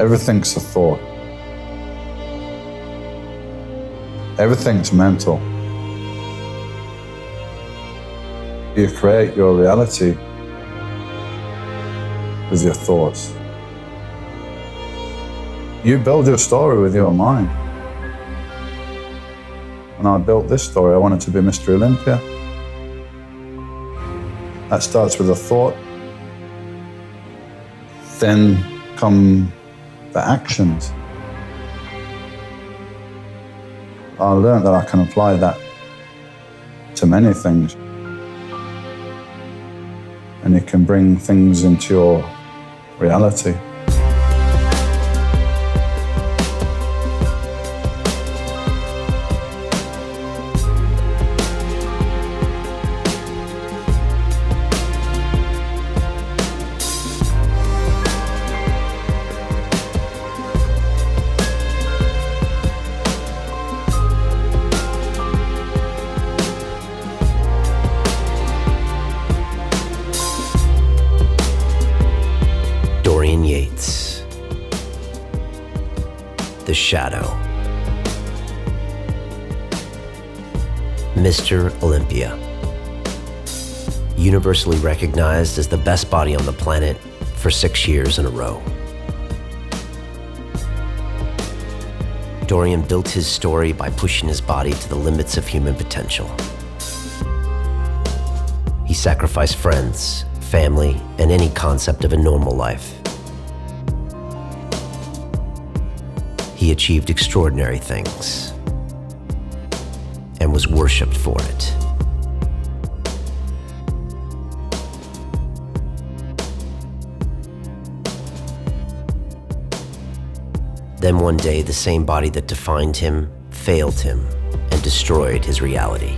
Everything's a thought. Everything's mental. You create your reality with your thoughts. You build your story with your mind. When I built this story, I wanted to be Mr. Olympia. That starts with a thought. Then come the actions. I learned that I can apply that to many things. And you can bring things into your reality. Dorian Yates. The Shadow. Mr. Olympia. Universally recognized as the best body on the planet for 6 years in a row. Dorian built his story by pushing his body to the limits of human potential. He sacrificed friends, family, and any concept of a normal life. He achieved extraordinary things and was worshipped for it. Then one day, the same body that defined him failed him and destroyed his reality.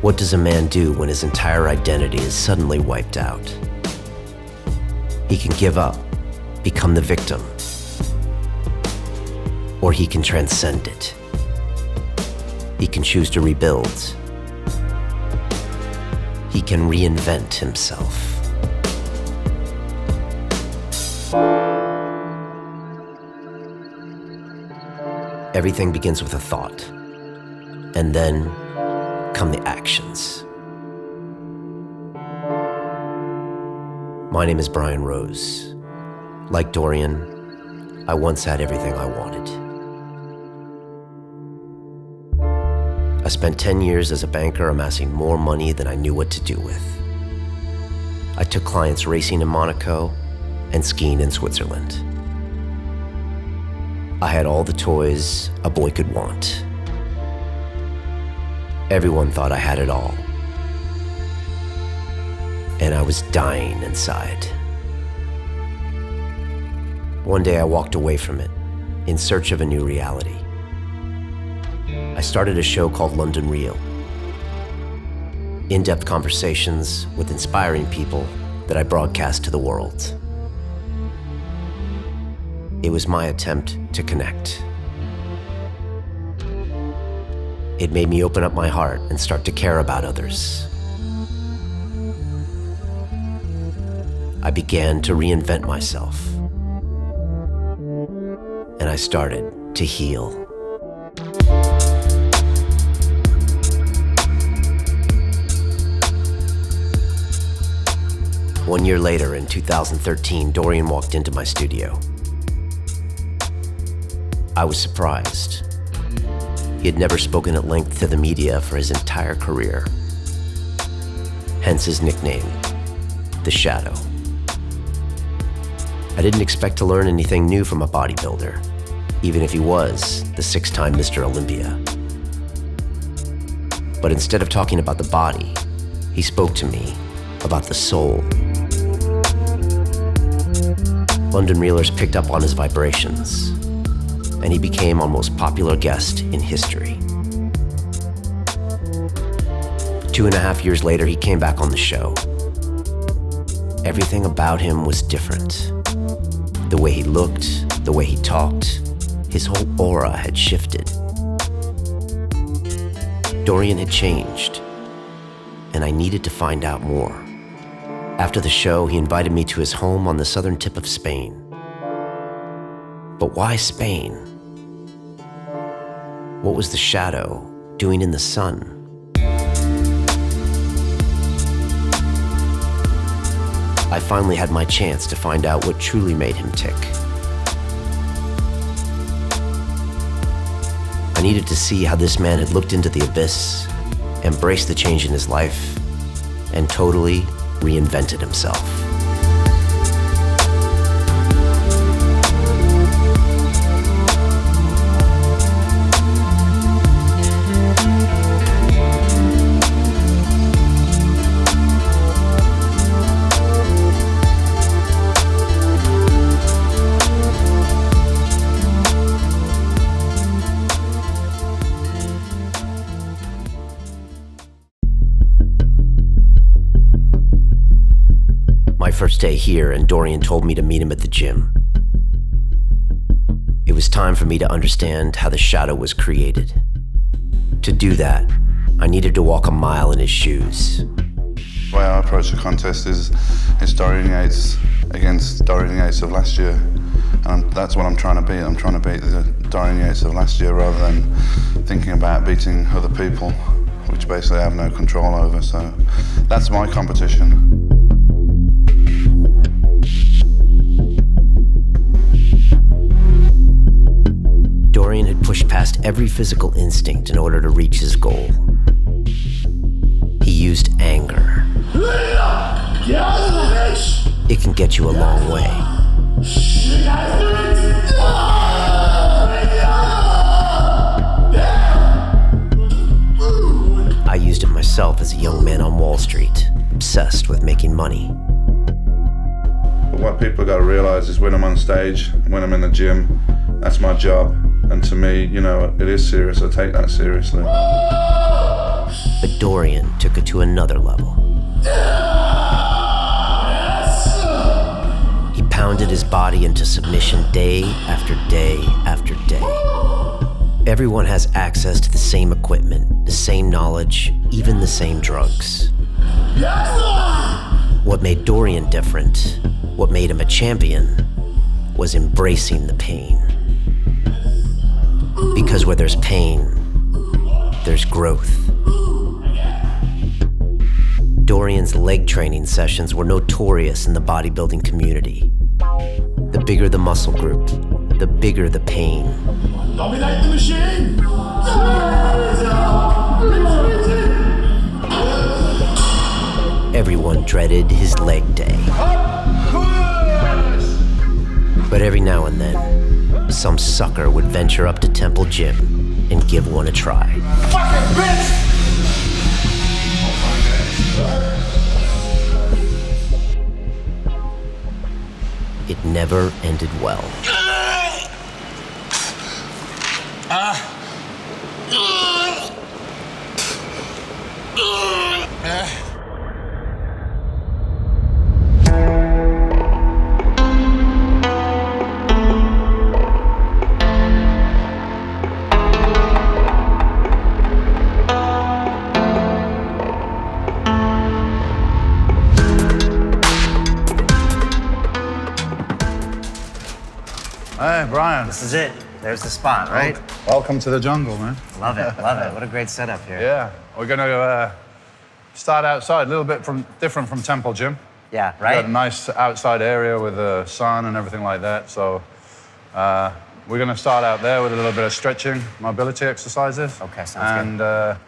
What does a man do when his entire identity is suddenly wiped out? He can give up, become the victim, or he can transcend it. He can choose to rebuild. He can reinvent himself. Everything begins with a thought, and then come the actions. My name is Brian Rose. Like Dorian, I once had everything I wanted. I spent 10 years as a banker amassing more money than I knew what to do with. I took clients racing in Monaco and skiing in Switzerland. I had all the toys a boy could want. Everyone thought I had it all. And I was dying inside. One day I walked away from it in search of a new reality. I started a show called London Real. In-depth conversations with inspiring people that I broadcast to the world. It was my attempt to connect. It made me open up my heart and start to care about others. I began to reinvent myself. And I started to heal. One year later, in 2013, Dorian walked into my studio. I was surprised. He had never spoken at length to the media for his entire career. Hence his nickname, The Shadow. I didn't expect to learn anything new from a bodybuilder, even if he was the 6-time Mr. Olympia. But instead of talking about the body, he spoke to me about the soul. London Reelers picked up on his vibrations, and he became our most popular guest in history. 2.5 years later, he came back on the show. Everything about him was different. The way he looked, the way he talked, his whole aura had shifted. Dorian had changed, and I needed to find out more. After the show, he invited me to his home on the southern tip of Spain. But why Spain? What was the shadow doing in the sun? I finally had my chance to find out what truly made him tick. I needed to see how this man had looked into the abyss, embraced the change in his life, and totally reinvented himself. First day here, and Dorian told me to meet him at the gym. It was time for me to understand how the shadow was created. To do that, I needed to walk a mile in his shoes. The way I approach the contest is Dorian Yates against Dorian Yates of last year. And that's what I'm trying to beat. I'm trying to beat the Dorian Yates of last year rather than thinking about beating other people, which basically I have no control over. So that's my competition. Dorian had pushed past every physical instinct in order to reach his goal. He used anger. It can get you a long way. I used it myself as a young man on Wall Street, obsessed with making money. But what people got to realize is when I'm on stage, when I'm in the gym, that's my job. And to me, you know, it is serious. I take that seriously. But Dorian took it to another level. He pounded his body into submission day after day after day. Everyone has access to the same equipment, the same knowledge, even the same drugs. What made Dorian different, what made him a champion, was embracing the pain. Because where there's pain, there's growth. Dorian's leg training sessions were notorious in the bodybuilding community. The bigger the muscle group, the bigger the pain. Dominate the machine! Everyone dreaded his leg day. But every now and then, some sucker would venture up to Temple Gym and give one a try. Fucking bitch! It never ended well. Hey, Brian. This is it. There's the spot, right? Welcome to the jungle, man. Love it, love it. What a great setup here. Yeah, we're going to start outside, a little bit different from Temple Gym. Yeah, We've right? got a nice outside area with the sun and everything like that. So we're going to start out there with a little bit of stretching, mobility exercises. Okay, sounds good. And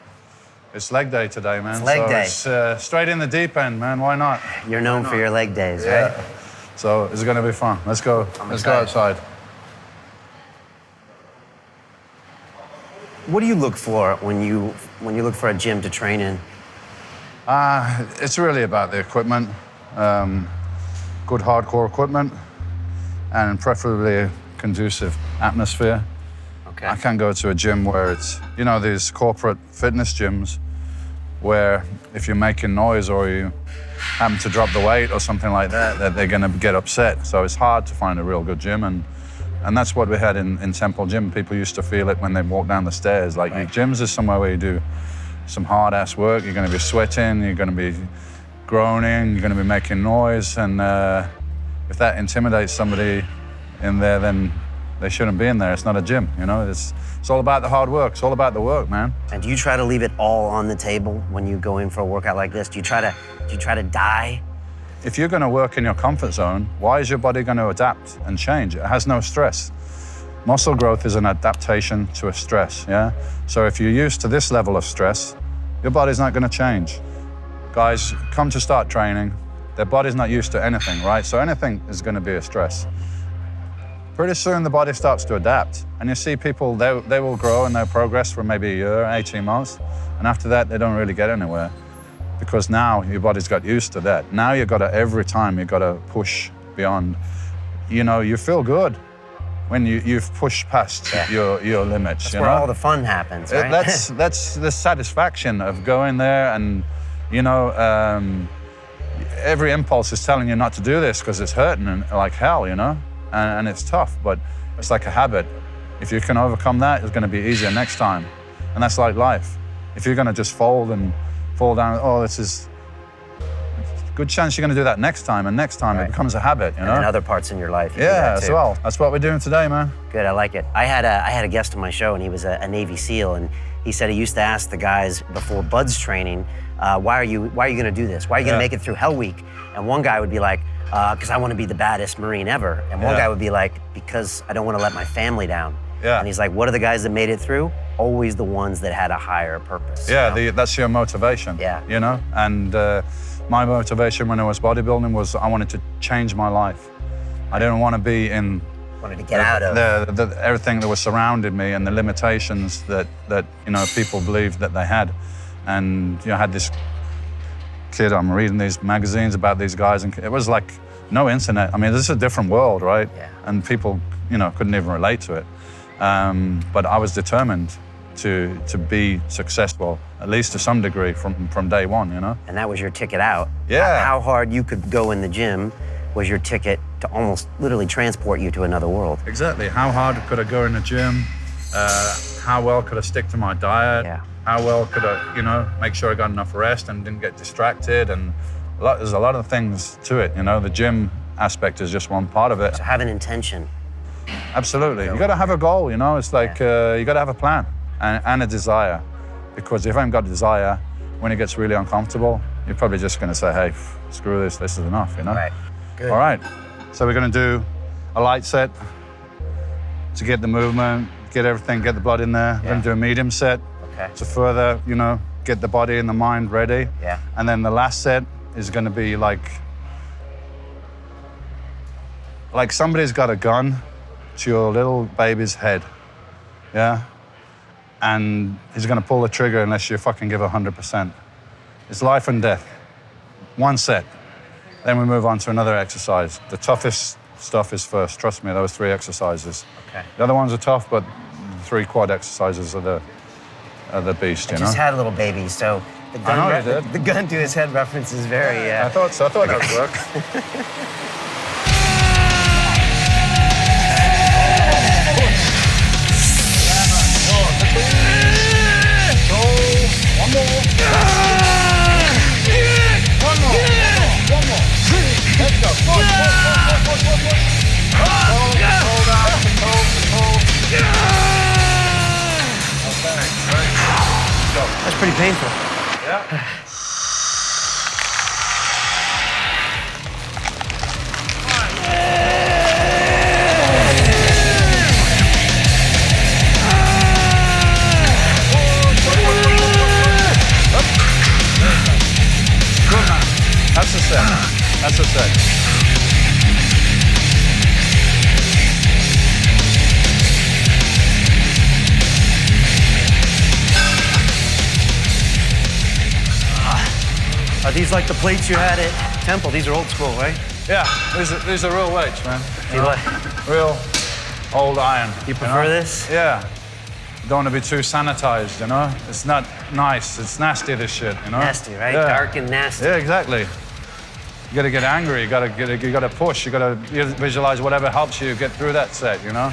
it's leg day today, man. It's leg day. It's straight in the deep end, man. Why not? You're known for your leg days, Yeah. right? So it's going to be fun. Let's go. Let's go outside. What do you look for when you look for a gym to train in? It's really about the equipment, good hardcore equipment, and preferably a conducive atmosphere. Okay. I can't go to a gym where it's, you know, these corporate fitness gyms where if you're making noise or you happen to drop the weight or something like that, that they're gonna get upset. So it's hard to find a real good gym, and that's what we had in Temple Gym. People used to feel it when they walk down the stairs. Like, gyms is somewhere where you do some hard-ass work. You're gonna be sweating, you're gonna be groaning, you're going to be making noise, and if that intimidates somebody in there, then they shouldn't be in there. It's not a gym, you know? It's all about the hard work. It's all about the work, man. And do you try to leave it all on the table when you go in for a workout like this? Do you try to die? If you're going to work in your comfort zone, why is your body going to adapt and change? It has no stress. Muscle growth is an adaptation to a stress, yeah? So if you're used to this level of stress, your body's not going to change. Guys come to start training, their body's not used to anything, right? So anything is going to be a stress. Pretty soon the body starts to adapt, and you see people, they will grow and they'll progress for maybe a year, 18 months, and after that they don't really get anywhere, because now your body's got used to that. Now you've got to, every time you've got to push beyond. You know, you feel good when you've pushed past your limits. That's you where know? all the fun happens, right? That's the satisfaction of going there, and you know, every impulse is telling you not to do this because it's hurting and like hell, you know, and it's tough, but it's like a habit. If you can overcome that, it's going to be easier next time, and that's like life. If you're going to just fold and fall down, oh, this is good chance you're going to do that next time, and next time it becomes a habit, you know? And in other parts in your life. You do Yeah, that as too. well. That's what we're doing today, man. Good, I like it. I had a guest on my show, and he was a Navy SEAL, and he said he used to ask the guys before buds training, why are you going to do this? Why are you going to make it through Hell Week? And one guy would be like, because I want to be the baddest Marine ever. And one guy would be like, because I don't want to let my family down. Yeah. And he's like, what are the guys that made it through? Always the ones that had a higher purpose. Yeah, you know? that's your motivation. Yeah. You know, and my motivation when I was bodybuilding was I wanted to change my life. I didn't want to be in Wanted to get out of everything that was surrounding me and the limitations that you know people believed that they had. And you know, I had this kid. I'm reading these magazines about these guys, and it was like no internet. I mean, this is a different world, right? Yeah. And people, you know, couldn't even relate to it. But I was determined to be successful, at least to some degree, from day one, you know? And that was your ticket out. Yeah. How hard you could go in the gym was your ticket to almost literally transport you to another world. Exactly. How hard could I go in the gym? How well could I stick to my diet? Yeah. How well could I, you know, make sure I got enough rest and didn't get distracted? And there's a lot of things to it, you know? The gym aspect is just one part of it. So have an intention. Absolutely. You got to have a goal, you know? It's like you got to have a plan and a desire. Because if I haven't got a desire, when it gets really uncomfortable, you're probably just going to say, hey, screw this, this is enough, you know? Right. Good. All right. So we're going to do a light set to get the movement, get everything, get the blood in there. We're going to do a medium set to further, you know, get the body and the mind ready. Yeah. And then the last set is going to be like somebody's got a gun to your little baby's head, yeah? And he's gonna pull the trigger unless you fucking give 100%. It's life and death. One set. Then we move on to another exercise. The toughest stuff is first, trust me, those 3 exercises. Okay. The other ones are tough, but 3 quad exercises are the beast, you know? Just had a little baby, so the gun, I know you did. the gun to his head reference is very... I thought so, I thought that would work. One more. Let's go. Push. Control down. Control. Okay, great. Go. That's pretty painful. Yeah. Good man. That's a set. That's a set. Are these like the plates you had at Temple? These are old school, right? Yeah, these are real weights, man. Do you like? Real old iron. You prefer know? this? Yeah. Don't want to be too sanitized, you know? It's not nice. It's nasty, this shit, you know? Nasty, right? Yeah. Dark and nasty. Yeah, exactly. You gotta get angry. You gotta push. You gotta visualize whatever helps you get through that set, you know?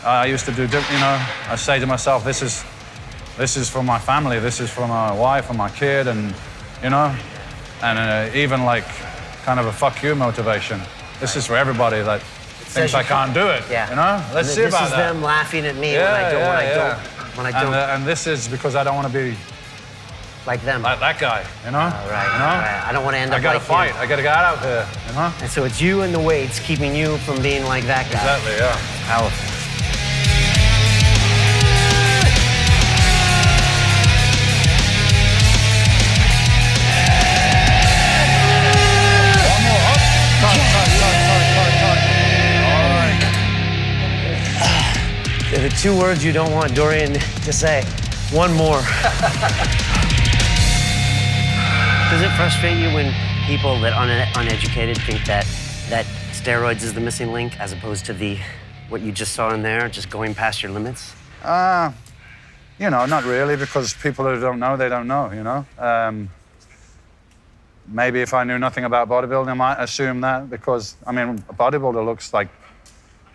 I used to do, you know, I say to myself, this is for my family. This is for my wife and my kid, and, you know, and even like kind of a fuck you motivation. This is for everybody that thinks I can't do it. Yeah. You know? Let's see about that. This is them laughing at me when I don't. And this is because I don't want to be like them. like that guy, you know? Right, you know? right. I don't want to end up I gotta like fight. him. I gotta get out there, you know? And so it's you and the weights keeping you from being like that guy. Exactly, yeah. Powerful. One more up. Tight. There are 2 words you don't want Dorian to say. One more. Does it frustrate you when people that are uneducated think that steroids is the missing link as opposed to what you just saw in there, just going past your limits? You know, not really, because people who don't know, they don't know, you know? Maybe if I knew nothing about bodybuilding, I might assume that, because, I mean, a bodybuilder looks like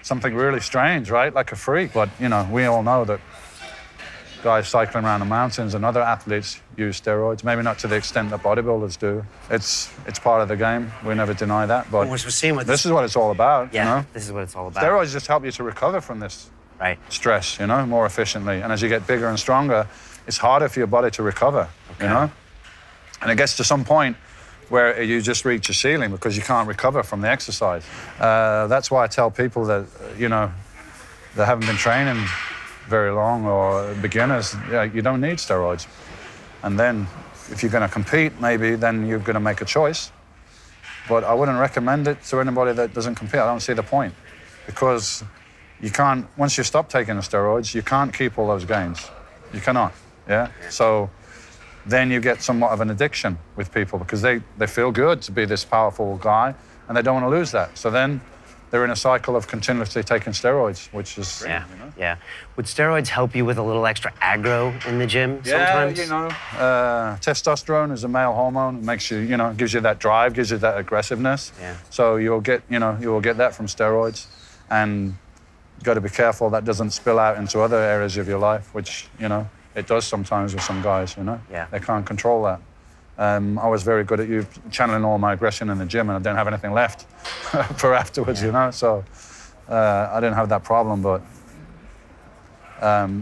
something really strange, right? Like a freak. But, you know, we all know that guys cycling around the mountains and other athletes use steroids, maybe not to the extent that bodybuilders do. It's part of the game. We never deny that. But We're seeing what this is what it's all about, yeah, you know? this is what it's all about. Steroids just help you to recover from this Right. stress, you know, more efficiently. And as you get bigger and stronger, it's harder for your body to recover, you know? And it gets to some point where you just reach a ceiling because you can't recover from the exercise. That's why I tell people that, you know, that haven't been training very long or beginners, you don't need steroids. And then if you're going to compete, maybe then you're going to make a choice. But I wouldn't recommend it to anybody that doesn't compete. I don't see the point, because you can't, once you stop taking the steroids, you can't keep all those gains. You cannot, yeah? So then you get somewhat of an addiction with people because they feel good to be this powerful guy and they don't want to lose that. So then they're in a cycle of continuously taking steroids, which is, Yeah, you know? yeah. Would steroids help you with a little extra aggro in the gym sometimes? Yeah, you know, testosterone is a male hormone. It makes you, you know, gives you that drive, gives you that aggressiveness. Yeah. So you will get that from steroids, and you've got to be careful that doesn't spill out into other areas of your life, which, you know, it does sometimes with some guys, you know. Yeah. They can't control that. I was very good at channeling all my aggression in the gym, and I didn't have anything left for afterwards, you know. So I didn't have that problem, but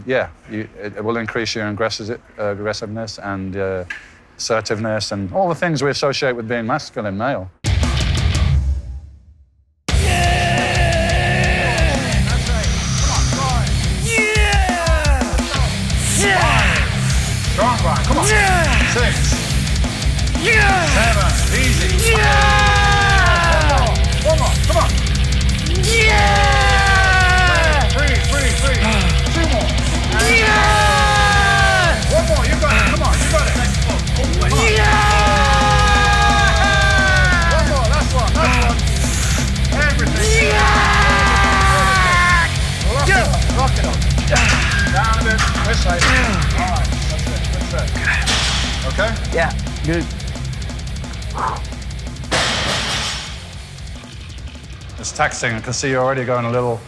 it will increase your aggressiveness and assertiveness and all the things we associate with being masculine male. Strong, Brian. Come on. 6. 7. Easy. One more. Come on. 3. 2 more. One more. You got it. Come on. You got it. Come on. One more. Last one. Everything. Rock it up. Down a bit. This side. All right. That's it. Good set. Okay? Yeah, good. It's taxing. I can see you're already going a little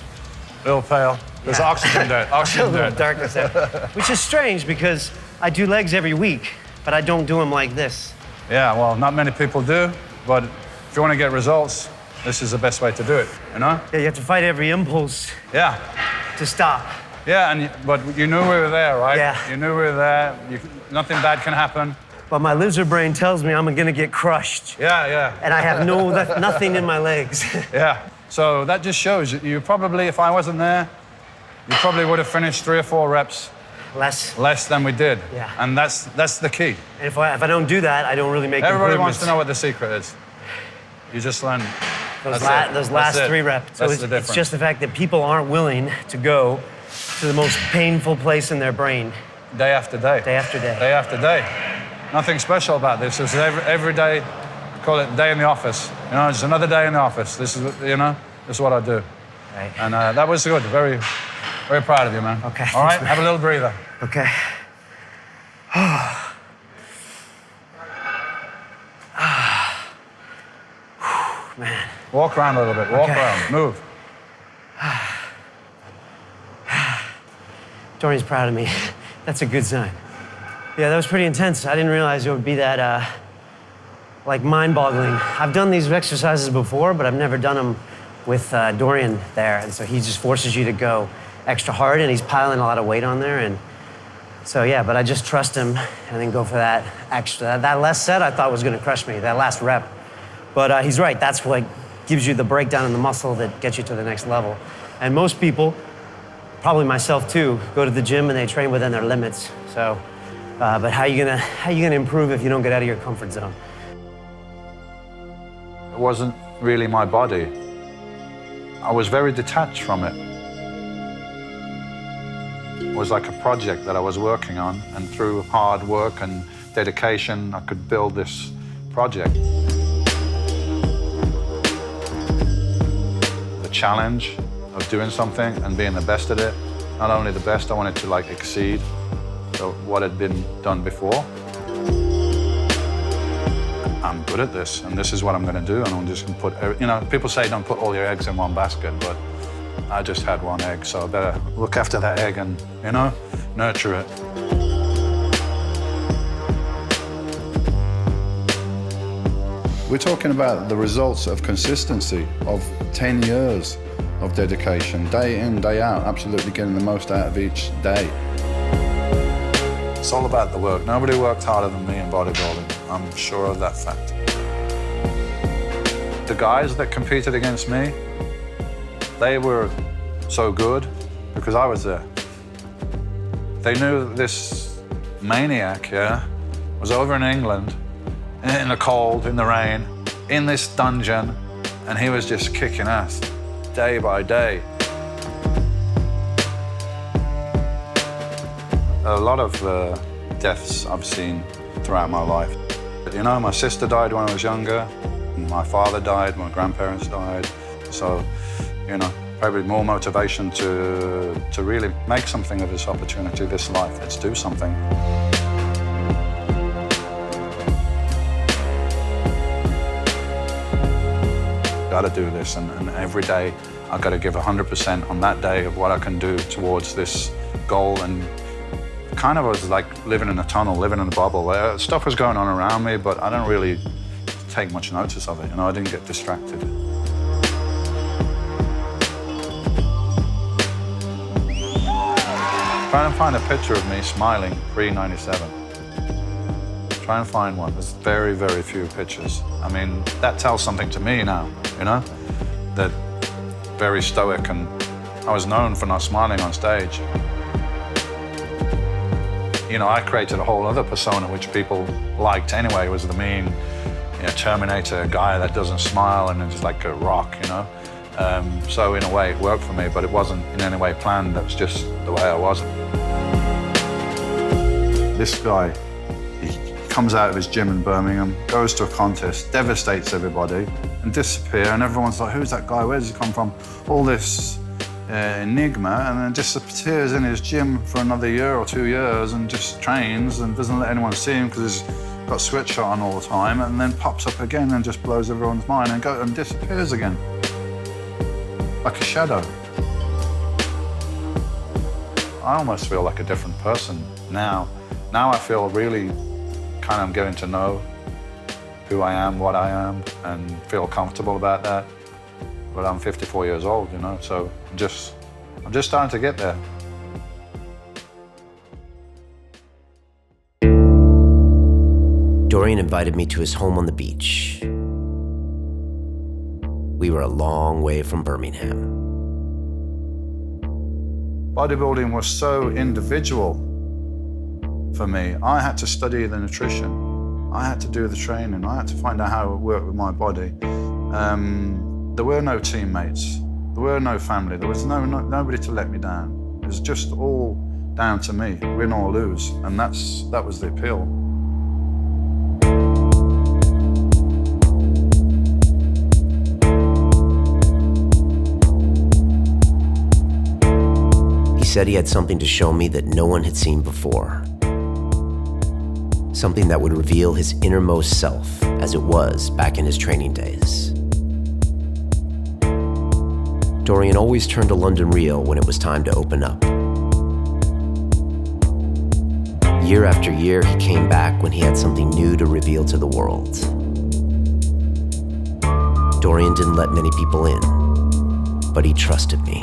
pale. There's oxygen there. A Oxygen little there. darkness there. Which is strange because I do legs every week, but I don't do them like this. Yeah, well, not many people do, but if you want to get results, this is the best way to do it, you know? Yeah, you have to fight every impulse Yeah. to stop. Yeah, but you knew we were there, right? Yeah. You knew we were there. Nothing bad can happen. But my lizard brain tells me I'm gonna get crushed. Yeah. And I have nothing in my legs. Yeah. So that just shows you probably, if I wasn't there, you probably would have finished 3 or 4 reps less than we did. Yeah. And that's the key. And if I don't do that, I don't really make Everybody wants improvements. to know what the secret is. You just learn. Those That's last it. 3 reps. So That's the difference. it's just the fact that people aren't willing to go to the most painful place in their brain. Day after day. Day after day. Day after day. Nothing special about this. It's every day, call it day in the office. You know, it's another day in the office. This is, you know, this is what I do. Right. And that was good. Very, very proud of you, man. Okay, All right, thanks, man. have a little breather. Okay. Man. Walk around a little bit. Walk Okay. around. Move. Dorian's proud of me. That's a good sign. Yeah, that was pretty intense. I didn't realize it would be that like mind-boggling. I've done these exercises before, but I've never done them with Dorian there. And so he just forces you to go extra hard, and he's piling a lot of weight on there. And so, yeah, but I just trust him and then go for that extra. That last set I thought was gonna crush me, that last rep. But he's right, that's what gives you the breakdown in the muscle that gets you to the next level. And most people, probably myself too, go to the gym and they train within their limits. So, but how you gonna improve if you don't get out of your comfort zone? It wasn't really my body. I was very detached from it. It was like a project that I was working on, and through hard work and dedication, I could build this project. The challenge of doing something and being the best at it, not only the best, I wanted to like exceed what had been done before. I'm good at this, and this is what I'm going to do, and I'm just going to put, you know, people say don't put all your eggs in one basket, but I just had one egg, so I better look after that egg and, you know, nurture it. We're talking about the results of consistency, of 10 years of dedication, day in, day out, absolutely getting the most out of each day. It's all about the work. Nobody worked harder than me in bodybuilding. I'm sure of that fact. The guys that competed against me, they were so good because I was there. They knew this maniac, yeah, was over in England, in the cold, in the rain, in this dungeon, and he was just kicking ass day by day. A lot of deaths I've seen throughout my life. You know, my sister died when I was younger, my father died, my grandparents died, so, you know, probably more motivation to really make something of this opportunity, this life. Let's do something. Gotta do this, and every day I've got to give 100% on that day of what I can do towards this goal. And kind of was like living in a tunnel, living in a bubble. Stuff was going on around me, but I didn't really take much notice of it. You know, I didn't get distracted. Try and find a picture of me smiling pre-97. Try and find one. There's very, very few pictures. I mean, that tells something to me now, you know? That very stoic, and I was known for not smiling on stage. You know, I created a whole other persona which people liked anyway. It was the mean, you know, Terminator guy that doesn't smile and is like a rock, you know? So in a way it worked for me, but it wasn't in any way planned. That was just the way I was. This guy, he comes out of his gym in Birmingham, goes to a contest, devastates everybody, and disappears, and everyone's like, who's that guy? Where does he come from? All this enigma, and then disappears in his gym for another year or 2 years and just trains and doesn't let anyone see him because he's got sweatshirt on all the time, and then pops up again and just blows everyone's mind and disappears again. Like a shadow. I almost feel like a different person now. Now I feel really kind of getting to know who I am, what I am, and feel comfortable about that. But I'm 54 years old, you know, so I'm just starting to get there. Dorian invited me to his home on the beach. We were a long way from Birmingham. Bodybuilding was so individual for me. I had to study the nutrition. I had to do the training. I had to find out how it worked with my body. There were no teammates. There were no family. There was nobody to let me down. It was just all down to me, win or lose. And that was the appeal. He said he had something to show me that no one had seen before. Something that would reveal his innermost self as it was back in his training days. Dorian always turned to London real when it was time to open up. Year after year, he came back when he had something new to reveal to the world. Dorian didn't let many people in, but he trusted me.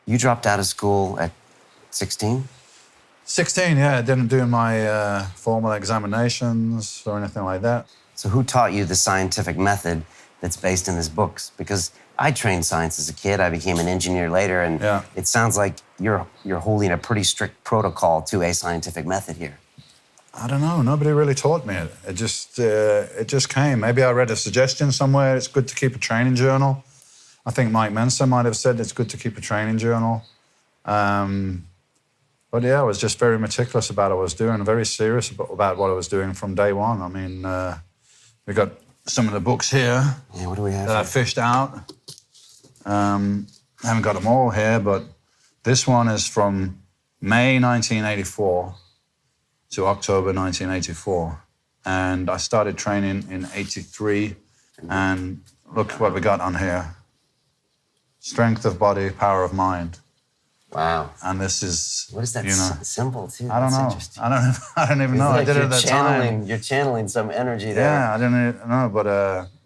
You dropped out of school at 16? 16, yeah. I didn't do my formal examinations or anything like that. So who taught you the scientific method that's based in his books? Because I trained science as a kid. I became an engineer later, and it sounds like you're holding a pretty strict protocol to a scientific method here. I don't know. Nobody really taught me it. It just came. Maybe I read a suggestion somewhere. It's good to keep a training journal. I think Mike Mensa might have said it's good to keep a training journal. But yeah, I was just very meticulous about what I was doing, very serious about what I was doing from day one. I mean, we got some of the books here. Yeah, what do we have that I fished out. I haven't got them all here, but this one is from May 1984 to October 1984. And I started training in 83. And look what we got on here. Strength of body, power of mind. Wow. And this is, what is that symbol, too? I don't know. I don't even know. Like I did it at the time. You're channeling some energy there. Yeah, I don't know, but,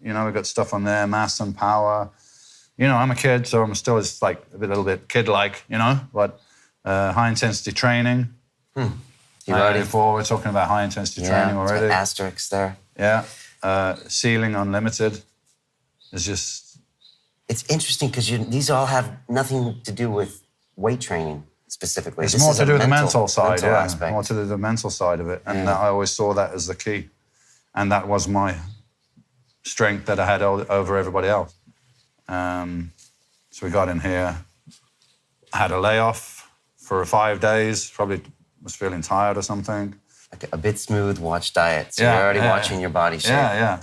we got stuff on there, mass and power. I'm a kid, so I'm still just like a little bit kid-like, but high-intensity training. You ready? We're talking about high-intensity training already. Yeah, asterisks there. Yeah. Ceiling unlimited is just... It's interesting because these all have nothing to do with weight training specifically. It's more to do with the mental side, aspect. More to do with the mental side of it. And I always saw that as the key. And that was my strength that I had over everybody else. So we got in here. I had a layoff for 5 days, probably was feeling tired or something. Like a bit smooth watch diet. So you're already watching your body shape. Yeah.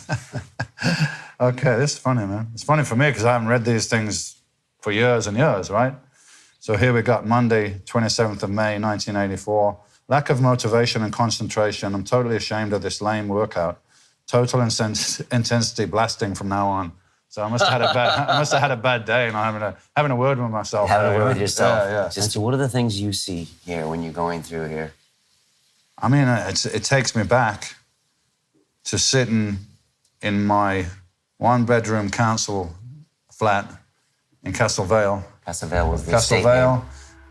Okay, this is funny, man. It's funny for me because I haven't read these things for years and years, right? So here we got Monday, 27th of May, 1984. Lack of motivation and concentration. I'm totally ashamed of this lame workout. Total intensity blasting from now on. So I must have had a bad day, and I'm having a word with myself. Having a word with yourself. Yeah. So what are the things you see here when you're going through here? I mean, it takes me back to sitting in my one-bedroom council flat in Castle Vale. Castle Vale was the Castle estate Vale. name.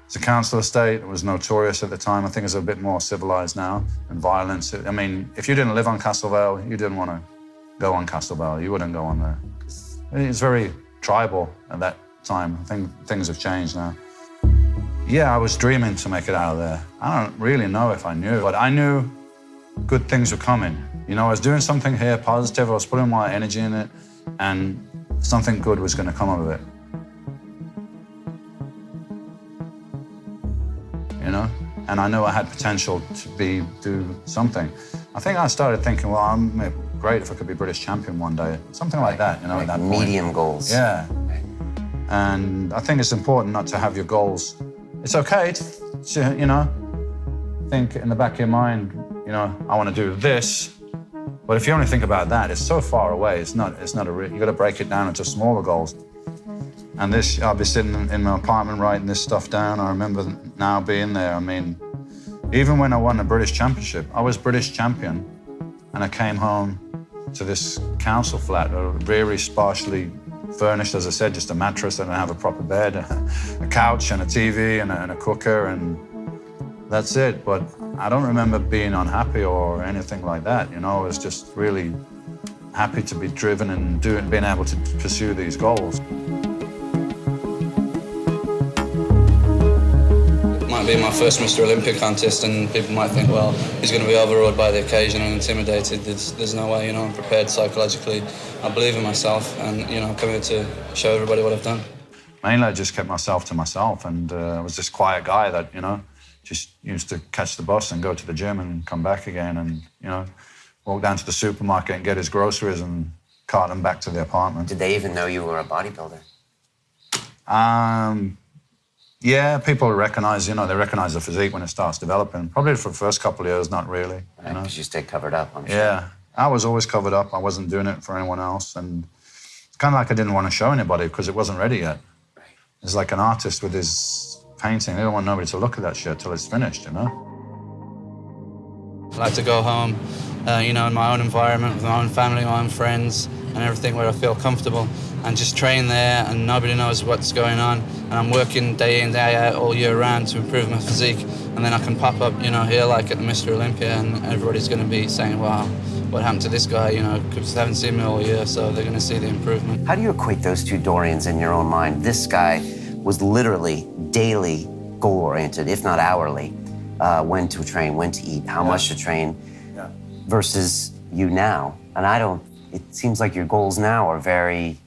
It's a council estate. It was notorious at the time. I think it's a bit more civilized now, and violence. I mean, if you didn't live on Castle Vale, you didn't want to go on Castle Vale. You wouldn't go on there. It's very tribal at that time. I think things have changed now. Yeah, I was dreaming to make it out of there. I don't really know if I knew, but I knew good things were coming. I was doing something here positive. I was putting my energy in it, and something good was going to come out of it. And I knew I had potential to do something. I think I started thinking, well, I'm great if I could be British champion one day. Something like that, at that point. Medium goals. Yeah. And I think it's important not to have your goals. It's okay to, think in the back of your mind, I want to do this. But if you only think about that, it's so far away. It's not you got to break it down into smaller goals. And I'll be sitting in my apartment writing this stuff down. I remember now being there. I mean, even when I won the British Championship, I was British champion, and I came home to this council flat, very sparsely furnished, as I said, just a mattress. I didn't have a proper bed, a couch and a TV and a cooker, and that's it. But I don't remember being unhappy or anything like that. I was just really happy to be driven and being able to pursue these goals. Might be my first Mr. Olympia contest, and people might think, well, he's going to be overawed by the occasion and intimidated. There's no way, I'm prepared psychologically. I believe in myself, and I'm coming to show everybody what I've done. Mainly, I just kept myself to myself, and I was this quiet guy that, just used to catch the bus and go to the gym and come back again, and walk down to the supermarket and get his groceries and cart them back to the apartment. Did they even know you were a bodybuilder? Yeah, people recognize, they recognize the physique when it starts developing. Probably for the first couple of years, not really. Because you stay covered up, I'm sure. Yeah, I was always covered up. I wasn't doing it for anyone else. And it's kind of like I didn't want to show anybody because it wasn't ready yet. Right. It's like an artist with his painting. They don't want nobody to look at that shit till it's finished, I like to go home, you know, in my own environment, with my own family, my own friends, and everything where I feel comfortable, and just train there, and nobody knows what's going on. And I'm working day in, day out, all year round to improve my physique. And then I can pop up, you know, here like at the Mr. Olympia, and everybody's going to be saying, wow, what happened to this guy, you know, because they haven't seen me all year, so they're going to see the improvement. How do you equate those two Dorians in your own mind? This guy was literally daily goal-oriented, if not hourly. When to train, when to eat, how much to train, versus you now. And it seems like your goals now are very,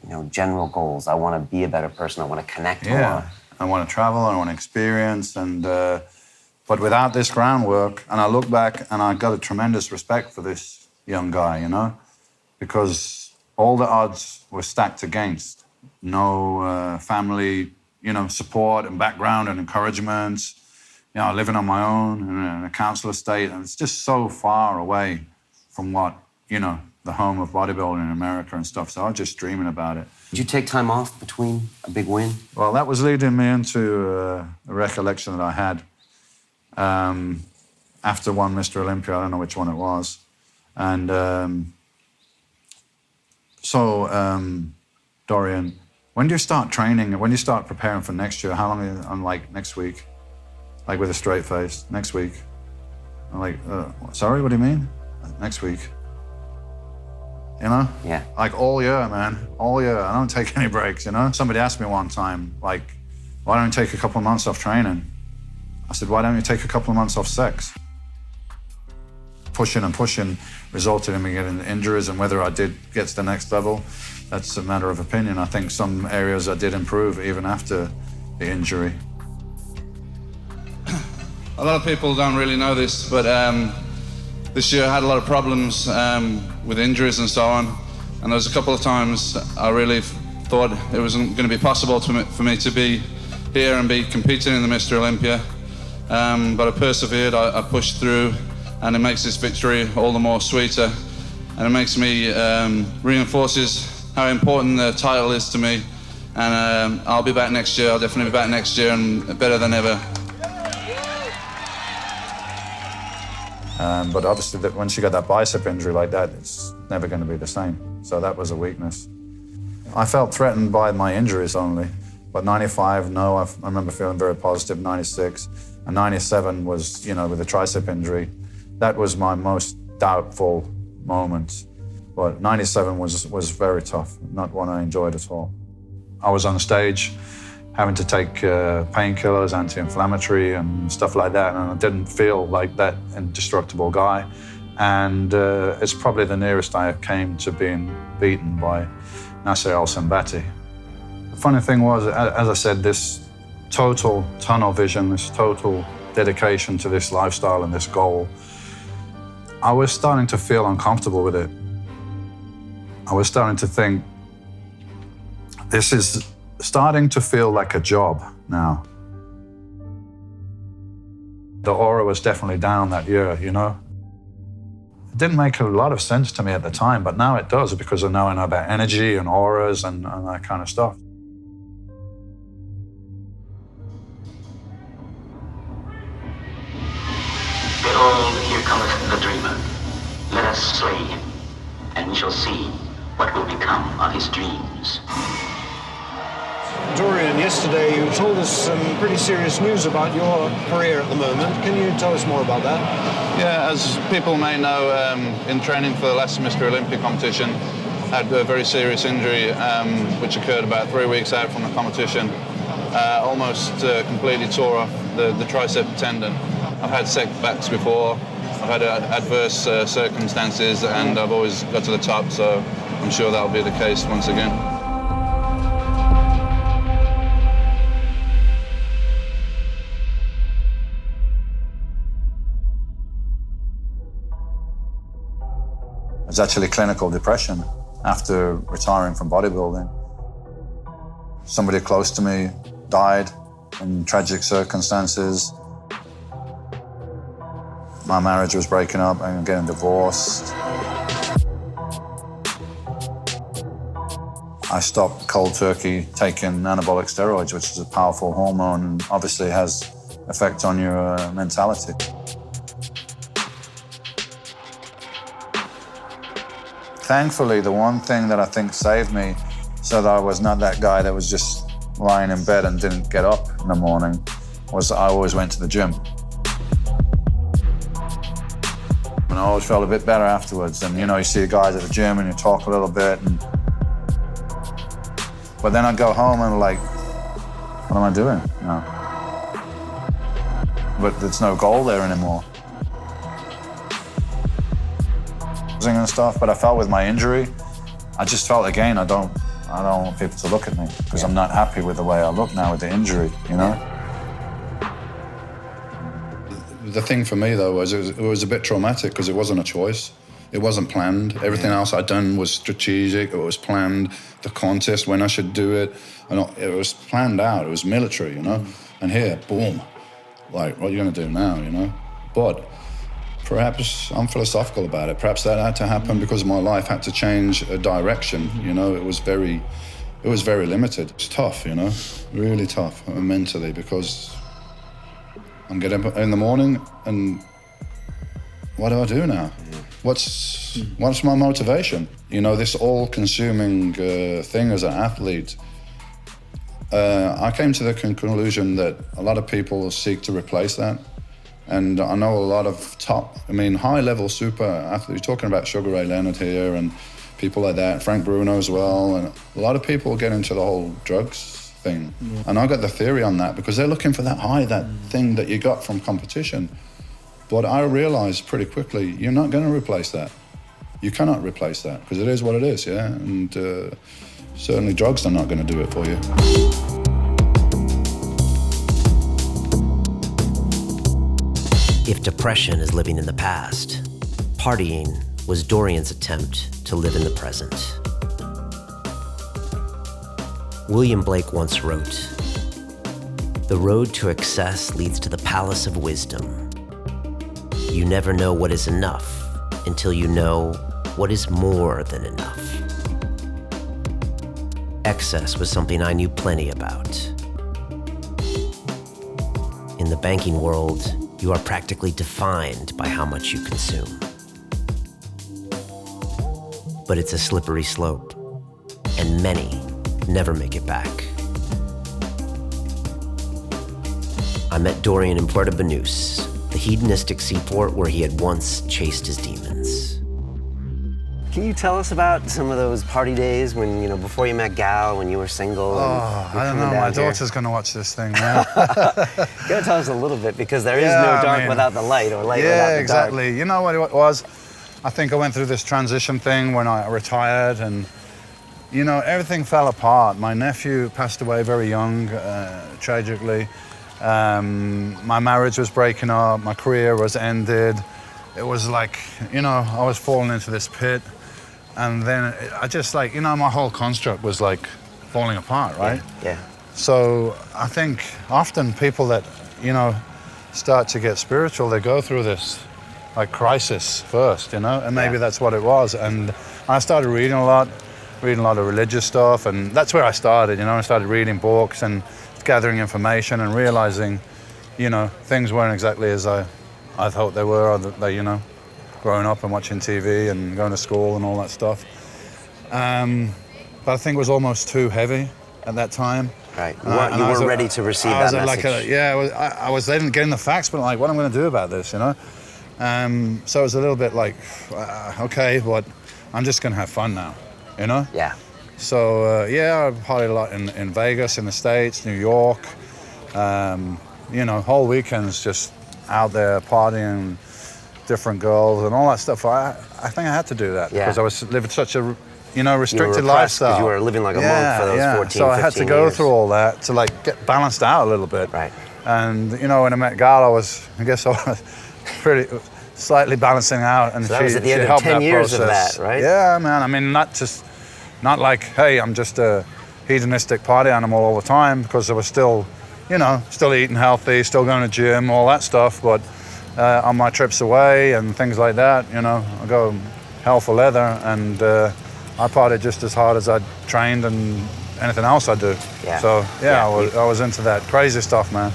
you know, general goals. I want to be a better person, I want to connect more. I want to travel, I want to experience, and but without this groundwork, and I look back and I got a tremendous respect for this young guy, you know, because all the odds were stacked against. No family, you know, support and background and encouragement. You know, living on my own in a council estate, and it's just so far away from what, you know, the home of bodybuilding in America and stuff. So I was just dreaming about it. Did you take time off between a big win? Well, that was leading me into a recollection that I had after one Mr. Olympia. I don't know which one it was. And Dorian, when do you start training? When do you start preparing for next year? How long are you on, like, next week? Like, with a straight face, next week. I'm like, sorry, what do you mean? Next week. You know? Yeah. Like, all year, man, all year. I don't take any breaks, you know? Somebody asked me one time, like, why don't you take a couple of months off training? I said, why don't you take a couple of months off sex? Pushing and pushing resulted in me getting injuries, and whether I did get to the next level, that's a matter of opinion. I think some areas I did improve even after the injury. A lot of people don't really know this, but this year I had a lot of problems with injuries and so on. And there was a couple of times I really thought it wasn't going to be possible for me to be here and be competing in the Mr. Olympia. But I persevered, I pushed through, and it makes this victory all the more sweeter. And it makes me, reinforces how important the title is to me. And I'll be back next year, I'll definitely be back next year, and better than ever. But obviously, once you get that bicep injury like that, it's never going to be the same. So that was a weakness. I felt threatened by my injuries only. But 95, no, I remember feeling very positive. 96 and 97 was, you know, with a tricep injury. That was my most doubtful moment. But 97 was very tough, not one I enjoyed at all. I was on stage having to take painkillers, anti-inflammatory and stuff like that, and I didn't feel like that indestructible guy. And it's probably the nearest I came to being beaten by Nasser El-Sambati. The funny thing was, as I said, this total tunnel vision, this total dedication to this lifestyle and this goal, I was starting to feel uncomfortable with it. I was starting to think, this is starting to feel like a job now. The aura was definitely down that year, you know? It didn't make a lot of sense to me at the time, but now it does, because I know about energy and auras and that kind of stuff. Behold, here cometh the dreamer. Let us slay him, and we shall see what will become of his dreams. Dorian, yesterday you told us some pretty serious news about your career at the moment. Can you tell us more about that? Yeah, as people may know, in training for the last Mr. Olympia competition, I had a very serious injury which occurred about 3 weeks out from the competition. Almost completely tore off the tricep tendon. I've had setbacks before, I've had adverse circumstances, and I've always got to the top, so I'm sure that'll be the case once again. It was actually clinical depression after retiring from bodybuilding. Somebody close to me died in tragic circumstances. My marriage was breaking up and getting divorced. I stopped cold turkey taking anabolic steroids, which is a powerful hormone and obviously has effect on your mentality. Thankfully, the one thing that I think saved me so that I was not that guy that was just lying in bed and didn't get up in the morning was I always went to the gym. And I always felt a bit better afterwards. And you know, you see the guys at the gym and you talk a little bit. But then I'd go home and like, what am I doing? But there's no goal there anymore. And stuff, but I felt with my injury, I just felt again, I don't want people to look at me because I'm not happy with the way I look now with the injury, you know? The thing for me though was it was a bit traumatic because it wasn't a choice. It wasn't planned. Everything else I'd done was strategic, it was planned. The contest, when I should do it, and it was planned out, it was military, you know? And here, boom, like, what are you gonna do now, you know? But perhaps I'm philosophical about it. Perhaps that had to happen because my life had to change a direction. You know, it was very limited. It's tough, you know, really tough mentally because I'm getting up in the morning and what do I do now? What's my motivation? You know, this all-consuming thing as an athlete. I came to the conclusion that a lot of people seek to replace that. And I know a lot of high-level super athletes. You're talking about Sugar Ray Leonard here and people like that, Frank Bruno as well. And a lot of people get into the whole drugs thing. Yeah. And I got the theory on that because they're looking for that high, that thing that you got from competition. But I realized pretty quickly, you're not going to replace that. You cannot replace that because it is what it is, yeah? And certainly drugs are not going to do it for you. If depression is living in the past, partying was Dorian's attempt to live in the present. William Blake once wrote, "The road to excess leads to the palace of wisdom. You never know what is enough until you know what is more than enough." Excess was something I knew plenty about. In the banking world, you are practically defined by how much you consume. But it's a slippery slope, and many never make it back. I met Dorian in Puerto Banús, the hedonistic seaport where he had once chased his demons. Can you tell us about some of those party days when, you know, before you met Gal, when you were single? I don't know, my daughter's gonna watch this thing now. You gotta tell us a little bit because there is no dark without the light or light without the dark. Yeah, exactly. You know what it was? I think I went through this transition thing when I retired and, you know, everything fell apart. My nephew passed away very young, tragically. My marriage was breaking up, my career was ended. It was like, you know, I was falling into this pit. And then I just like, you know, my whole construct was like falling apart, right? Yeah. So I think often people that, you know, start to get spiritual, they go through this like crisis first, you know, and maybe that's what it was. And I started reading a lot of religious stuff, and that's where I started, you know. I started reading books and gathering information and realizing, you know, things weren't exactly as I thought they were, or they, you know, growing up and watching TV and going to school and all that stuff. But I think it was almost too heavy at that time. Right. You weren't ready to receive that message. I was then getting the facts, but like, what am I going to do about this, you know? So it was a little bit like, okay, but I'm just going to have fun now, you know? Yeah. So, I partied a lot in Vegas, in the States, New York. You know, whole weekends just out there partying, different girls and all that stuff. I think I had to do that because I was living such a, you know, restricted lifestyle. Because you were living like a monk for those 14, so I had to go through all that to like get balanced out a little bit. Right. And you know, when I met Gal, I was pretty slightly balancing out, and so that was at the end of 10 years of that, right? Yeah, man. I mean, not like, hey, I'm just a hedonistic party animal all the time, because I was still, you know, still eating healthy, still going to gym, all that stuff. But on my trips away and things like that, you know, I go hell for leather, and I partied just as hard as I trained and anything else I do. Yeah. So I was into that crazy stuff, man.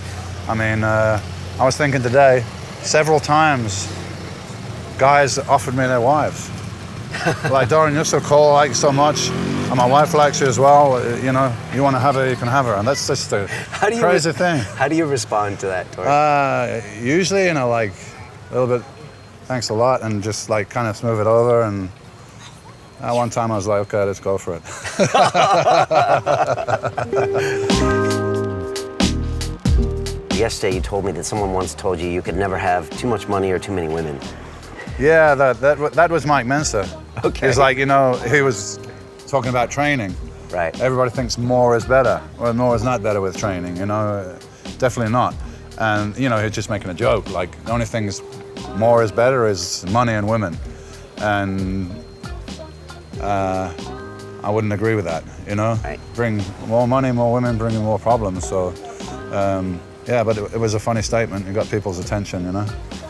I mean, I was thinking today, several times, guys offered me their wives. Like, Dorian, you're so cool, I like you so much. And my wife likes you as well. You know, you want to have her, you can have her. And that's just a crazy thing. How do you respond to that, Dorian? Usually, you know, like a little bit, thanks a lot, and just like kind of smooth it over. And at one time I was like, okay, let's go for it. Yesterday you told me that someone once told you could never have too much money or too many women. Yeah, that was Mike Mensa. Okay. He's like, you know, he was talking about training. Right. Everybody thinks more is better. Well, more is not better with training, you know, definitely not. And, you know, he's just making a joke. Like, the only thing is more is better is money and women. And I wouldn't agree with that, you know? Right. Bring more money, more women, bringing more problems. So, yeah, but it was a funny statement. It got people's attention, you know?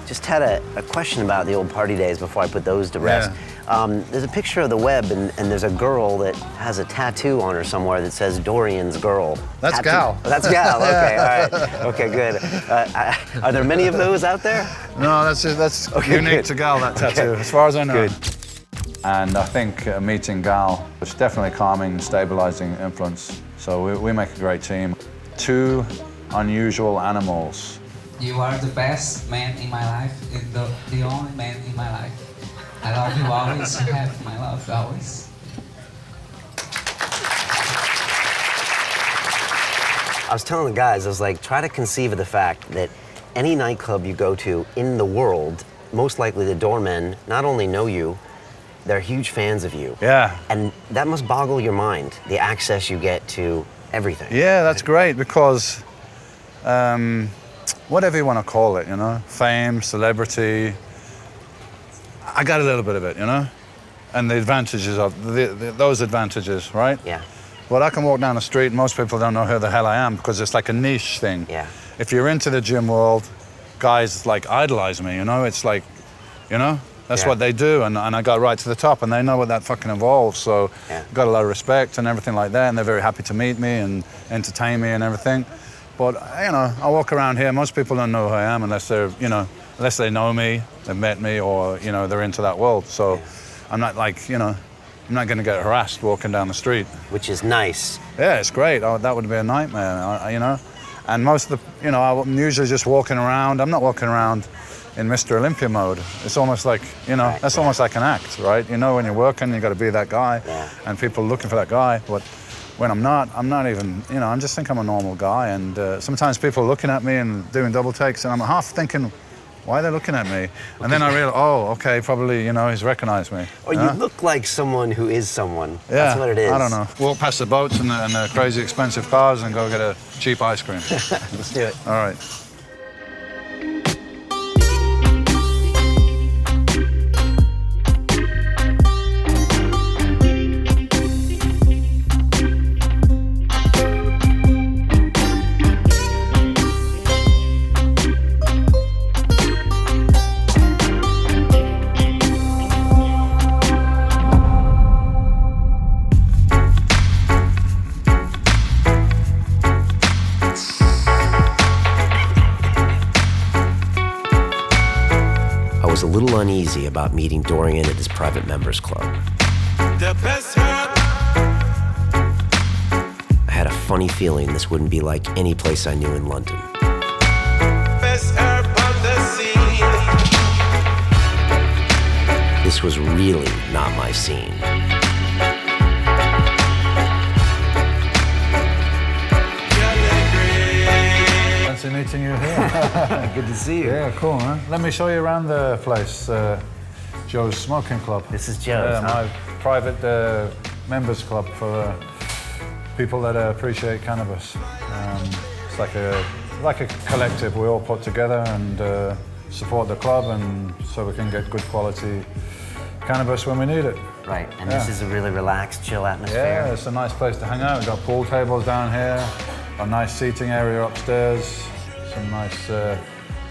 Just had a question about the old party days before I put those to rest. Yeah. There's a picture of the web, and there's a girl that has a tattoo on her somewhere that says Dorian's girl. That's tattoo. Gal. Oh, that's Gal, okay, all right. Okay, good. Are there many of those out there? No, that's Okay, unique good. to Gal, that tattoo, Okay. as far as I know. Good. And I think meeting Gal was definitely calming, stabilizing influence. So we make a great team. Two unusual animals. You are the best man in my life, and the only man in my life. I love you always, you have my love always. I was telling the guys, I was like, try to conceive of the fact that any nightclub you go to in the world, most likely the doormen not only know you, they're huge fans of you. Yeah. And that must boggle your mind, the access you get to everything. Yeah, that's great because whatever you want to call it, you know, fame, celebrity, I got a little bit of it, you know, and the advantages of those advantages, right? Yeah. Well, I can walk down the street and most people don't know who the hell I am because it's like a niche thing. Yeah. If you're into the gym world, guys like idolize me, you know, it's like, you know, that's Yeah. what they do, and I got right to the top, and they know what that fucking involves, so Yeah. got a lot of respect and everything like that, and they're very happy to meet me and entertain me and everything. But, you know, I walk around here, most people don't know who I am unless they're, you know, unless they know me, they've met me, or, you know, they're into that world. So Yeah. I'm not like, you know, I'm not gonna get harassed walking down the street. Which is nice. Yeah, it's great. Oh, that would be a nightmare, you know? And most of the, you know, I'm usually just walking around. I'm not walking around in Mr. Olympia mode. It's almost like, you know, Right. that's almost like an act, right? You know, when you're working, you got to be that guy, Yeah. and people are looking for that guy. But when I'm not even, you know, I just think I'm a normal guy. And sometimes people are looking at me and doing double takes, and I'm half thinking, why are they looking at me? And then I realize, oh, okay, probably, you know, he's recognized me. Or you look like someone who is someone. Yeah, That's what it is. I don't know. Walk past the boats and the crazy expensive cars and go get a cheap ice cream. Let's do it. All right. I was a little uneasy about meeting Dorian at his private members club. The best herb. I had a funny feeling this wouldn't be like any place I knew in London. Best herb on the scene. This was really not my scene. Fancy meeting you here. Good to see you. Yeah, cool, man. Let me show you around the place, Joe's Smoking Club. This is Joe's, my private members club for people that appreciate cannabis. It's like a collective. We all put together and support the club, and so we can get good quality cannabis when we need it. Right, and this is a really relaxed, chill atmosphere. Yeah, it's a nice place to hang out. We've got pool tables down here, a nice seating area upstairs, some nice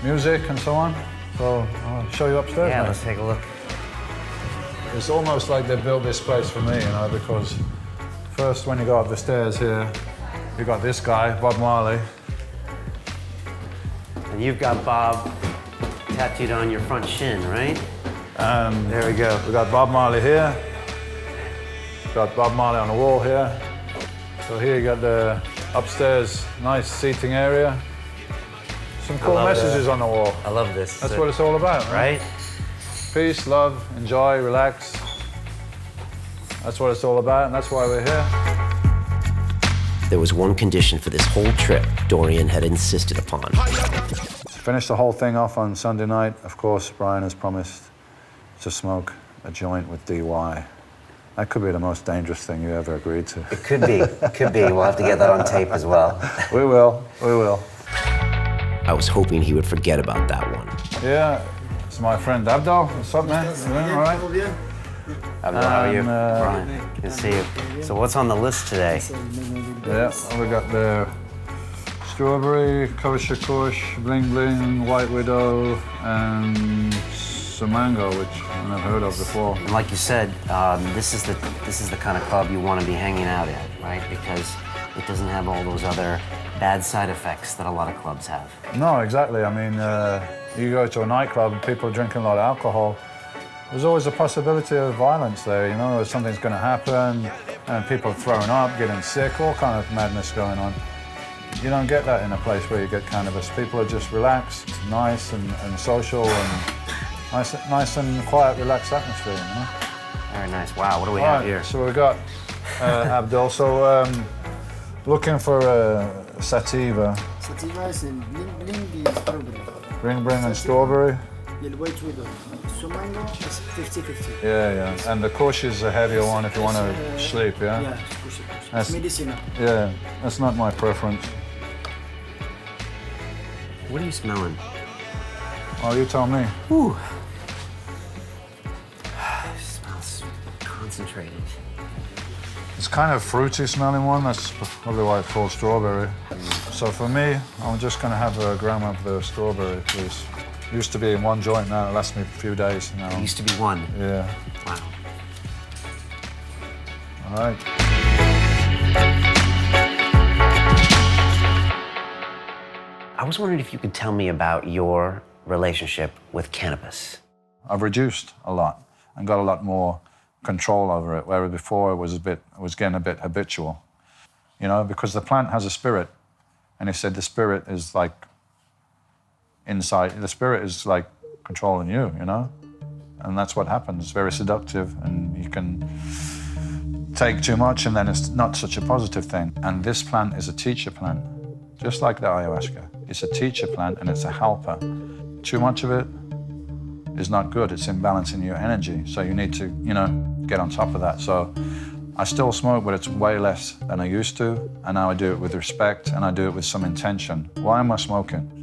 music and so on. So I'll show you upstairs. Yeah, mate. let's take a look. It's almost like they built this place for me, you know, because first when you go up the stairs here, you got this guy, Bob Marley. And you've got Bob tattooed on your front shin, right? And there we go. We got Bob Marley here. Got Bob Marley on the wall here. So here you got the upstairs nice seating area. Some cool messages on the wall. I love this. That's what it's all about, right? Peace, love, enjoy, relax. That's what it's all about, and that's why we're here. There was one condition for this whole trip Dorian had insisted upon. To finish the whole thing off on Sunday night, of course, Brian has promised to smoke a joint with DY. That could be the most dangerous thing you ever agreed to. It could be. It could be. We'll have to get that on tape as well. We will. We will. I was hoping he would forget about that one. Yeah, it's my friend Abdul. What's up, man? You doing all right? Abdul, how are you? Brian, good to see you. So what's on the list today? Yeah, we got the strawberry, kosher kush, bling bling, white widow, and some mango, which I've never heard of before. And like you said, this is the kind of club you want to be hanging out at, right? Because it doesn't have all those other bad side effects that a lot of clubs have. No, exactly. I mean, you go to a nightclub, people are drinking a lot of alcohol. There's always a possibility of violence there, you know, something's going to happen, and people are throwing up, getting sick, all kind of madness going on. You don't get that in a place where you get cannabis. People are just relaxed, nice and social, and nice and quiet, relaxed atmosphere, you know? Very nice. Wow, what do we have here? So we've got Abdul. So looking for a sativa. Sativa is in bling and strawberry. Bring and strawberry. Yeah, the white widow. So mango is 50-50. Yeah. And the kush is a heavier one if you want to sleep, yeah? Yeah, it's medicinal. Yeah, that's not my preference. What are you smelling? Oh, you tell me. Ooh. It smells concentrated. It's kind of fruity smelling one. That's probably why it's called strawberry. So for me, I'm just going to have a gram of the strawberry, please. Used to be in one joint, now it lasts me a few days. Now. It used to be one? Yeah. Wow. All right. I was wondering if you could tell me about your relationship with cannabis. I've reduced a lot and got a lot more control over it, whereas before it was getting a bit habitual. You know, because the plant has a spirit, and he said the spirit is like inside, the spirit is like controlling you, you know? And that's what happens. It's very seductive, and you can take too much and then it's not such a positive thing. And this plant is a teacher plant, just like the ayahuasca. It's a teacher plant and it's a helper. Too much of it is not good. It's imbalancing your energy. So you need to, you know, get on top of that. So I still smoke, but it's way less than I used to. And now I do it with respect and I do it with some intention. Why am I smoking?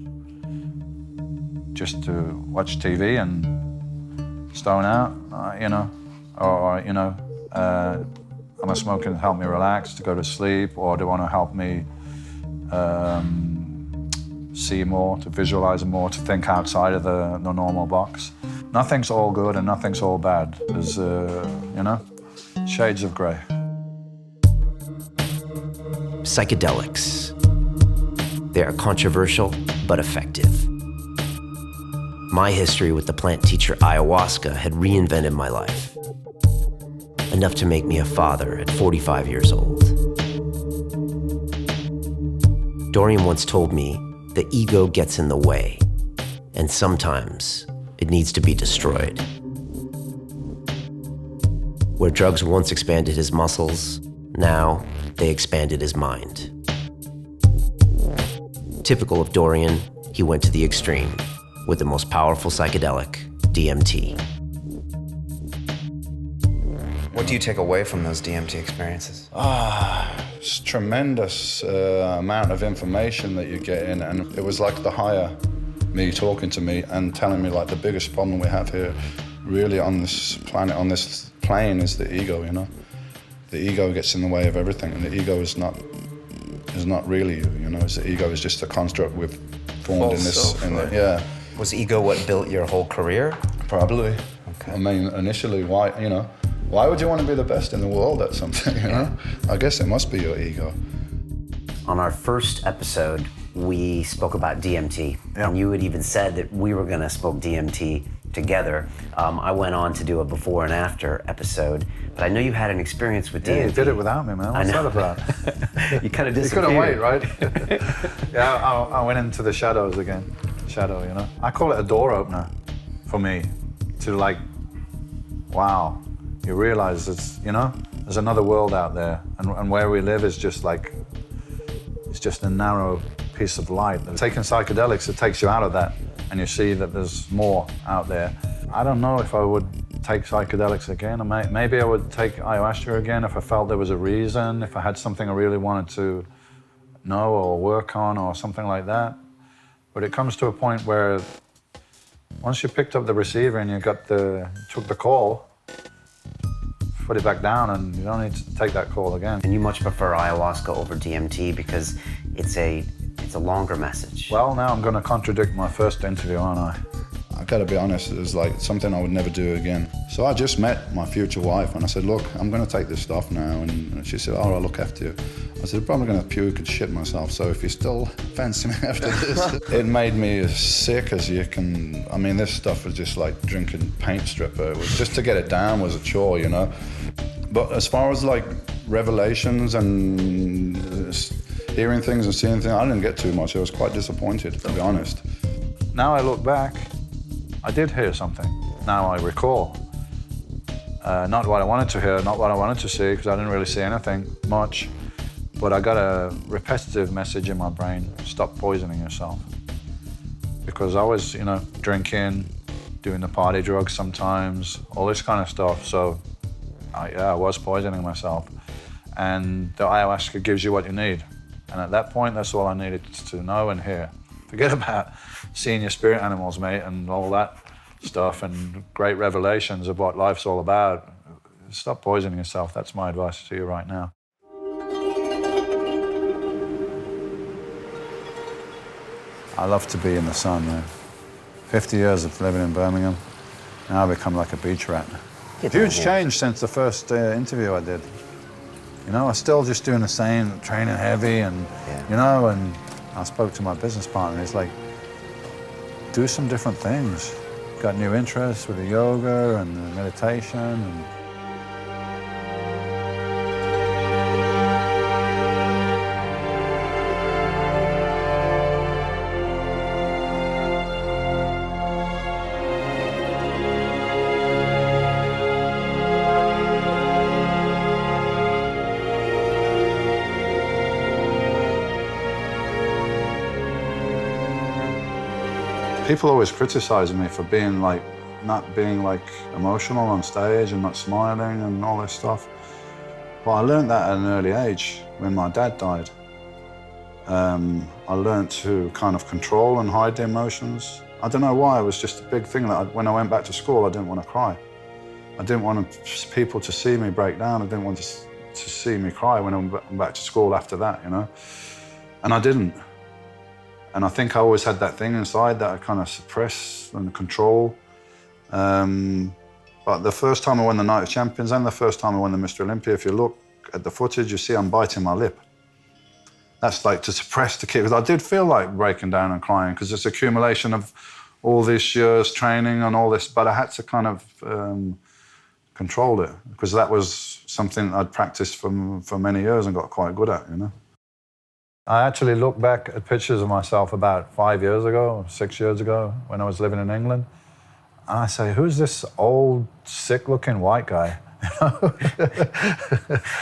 Just to watch TV and stone out, you know, or you know, am I smoking to help me relax, to go to sleep, or do I want to help me see more, to visualize more, to think outside of the normal box? Nothing's all good and nothing's all bad. There's, you know, shades of gray. Psychedelics. They are controversial but effective. My history with the plant teacher ayahuasca had reinvented my life, enough to make me a father at 45 years old. Dorian once told me the ego gets in the way, and sometimes it needs to be destroyed. Where drugs once expanded his muscles, now they expanded his mind. Typical of Dorian, he went to the extreme with the most powerful psychedelic, DMT. What do you take away from those DMT experiences? It's tremendous amount of information that you get in, and it was like the higher me talking to me and telling me like the biggest problem we have here really on this planet, on this plane, is the ego, you know? The ego gets in the way of everything, and the ego is not really you, you know? The ego is just a construct we've formed in this, yeah. Was ego what built your whole career? Probably. Okay. I mean, initially, why would you want to be the best in the world at something, you know? I guess it must be your ego. On our first episode, we spoke about DMT. Yeah. And you had even said that we were going to smoke DMT together. I went on to do a before and after episode, but I know you had an experience with DMT. Yeah, you did it without me, man. What's that about? You kind of You disappeared. couldn't wait, right? Yeah, I went into the shadows again. Shadow, you know? I call it a door opener for me to like, wow, you realize it's, you know, there's another world out there, and where we live is just like, it's just a narrow piece of light. Taking psychedelics, it takes you out of that, and you see that there's more out there. I don't know if I would take psychedelics again, or maybe I would take ayahuasca again if I felt there was a reason, if I had something I really wanted to know or work on or something like that. But it comes to a point where once you picked up the receiver and you took the call, put it back down, and you don't need to take that call again. And you much prefer ayahuasca over DMT because it's a longer message. Well, now I'm going to contradict my first interview, aren't I? I gotta be honest, it was like something I would never do again. So I just met my future wife and I said, look, I'm gonna take this stuff now. And she said, oh, I'll look after you. I said, I'm probably gonna puke and shit myself, so if you still fancy me after this. It made me as sick as you can. I mean, this stuff was just like drinking paint stripper. It was just to get it down was a chore, you know? But as far as like revelations and hearing things and seeing things, I didn't get too much. I was quite disappointed, to be honest. Now I look back, I did hear something. Now I recall. Not what I wanted to hear, not what I wanted to see, because I didn't really see anything much. But I got a repetitive message in my brain, stop poisoning yourself. Because I was, you know, drinking, doing the party drugs sometimes, all this kind of stuff. So I was poisoning myself. And the ayahuasca gives you what you need. And at that point, that's all I needed to know and hear. Forget about seeing your spirit animals, mate, and all that stuff and great revelations of what life's all about. Stop poisoning yourself. That's my advice to you right now. I love to be in the sun, man. 50 years of living in Birmingham. Now I've become like a beach rat. Huge change since the first interview I did. You know, I'm still just doing the same, training heavy and, you know, and I spoke to my business partner. He's like, do some different things. Got new interests with the yoga and the meditation. And people always criticize me for being like, not being like emotional on stage and not smiling and all this stuff. But I learned that at an early age when my dad died. I learned to kind of control and hide the emotions. I don't know why, it was just a big thing that when I went back to school, I didn't want to cry. I didn't want people to see me break down. I didn't want to see me cry when I went back to school after that, you know? And I didn't. And I think I always had that thing inside that I kind of suppress and control. But the first time I won the Night of Champions and the first time I won the Mr. Olympia, if you look at the footage, you see I'm biting my lip. That's like to suppress the kid, because I did feel like breaking down and crying, because it's accumulation of all these years training and all this, but I had to kind of control it, because that was something I'd practiced for many years and got quite good at, you know. I actually look back at pictures of myself about 5 years ago, 6 years ago, when I was living in England, and I say, who's this old, sick-looking white guy? Well,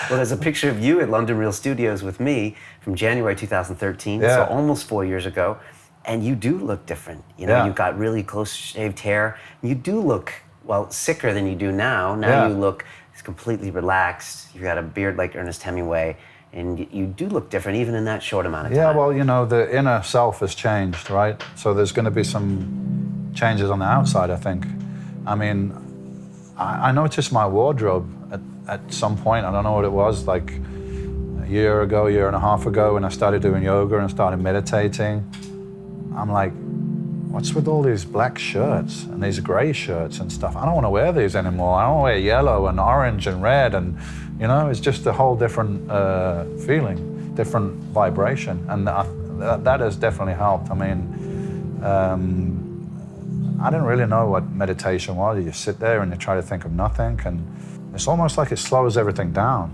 there's a picture of you at London Real Studios with me from January 2013, so almost 4 years ago, and you do look different. You know, you've got really close-shaved hair. You do look, well, sicker than you do now. Now you look completely relaxed. You've got a beard like Ernest Hemingway. And you do look different, even in that short amount of time. Yeah, well, you know, the inner self has changed, right? So there's going to be some changes on the outside, I think. I mean, I noticed my wardrobe at some point, I don't know what it was, like a year and a half ago, when I started doing yoga and started meditating. I'm like, what's with all these black shirts and these gray shirts and stuff? I don't want to wear these anymore. I don't want to wear yellow and orange and red and, you know, it's just a whole different feeling, different vibration. And that has definitely helped. I mean, I didn't really know what meditation was. You sit there and you try to think of nothing, and it's almost like it slows everything down.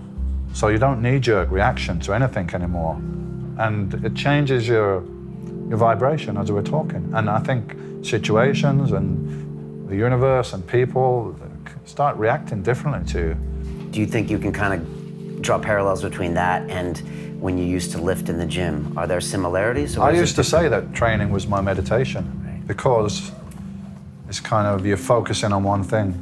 So you don't knee-jerk reaction to anything anymore. And it changes your vibration, as we're talking. And I think situations and the universe and people start reacting differently to you. Do you think you can kind of draw parallels between that and when you used to lift in the gym? Are there similarities? I used to say that training was my meditation, because it's kind of, you're focusing on one thing,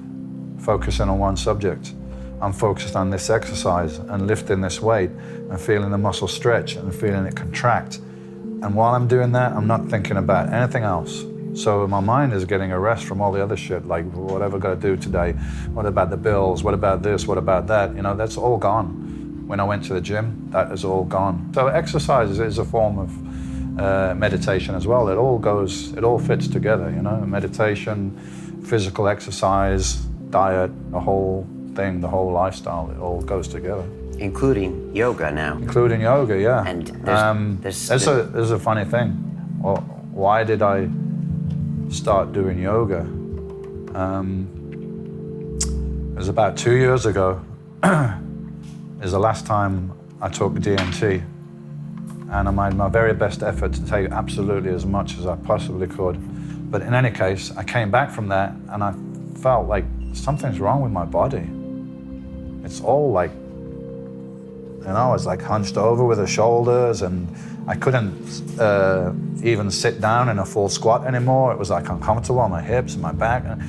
focusing on one subject. I'm focused on this exercise and lifting this weight and feeling the muscle stretch and feeling it contract. And while I'm doing that, I'm not thinking about anything else. So my mind is getting a rest from all the other shit, like whatever I gotta do today, what about the bills, what about this, what about that, you know, that's all gone. When I went to the gym, that is all gone. So exercise is a form of meditation as well. It all fits together, you know, meditation, physical exercise, diet, the whole thing, the whole lifestyle, it all goes together. Including yoga now. Including yoga, yeah. And there's a funny thing. Well, why did I start doing yoga? It was about 2 years ago. Is the last time I took DMT. And I made my very best effort to take absolutely as much as I possibly could. But in any case, I came back from that and I felt like something's wrong with my body. It's all like, you know, I was like hunched over with the shoulders, and I couldn't even sit down in a full squat anymore. It was like uncomfortable on my hips and my back. And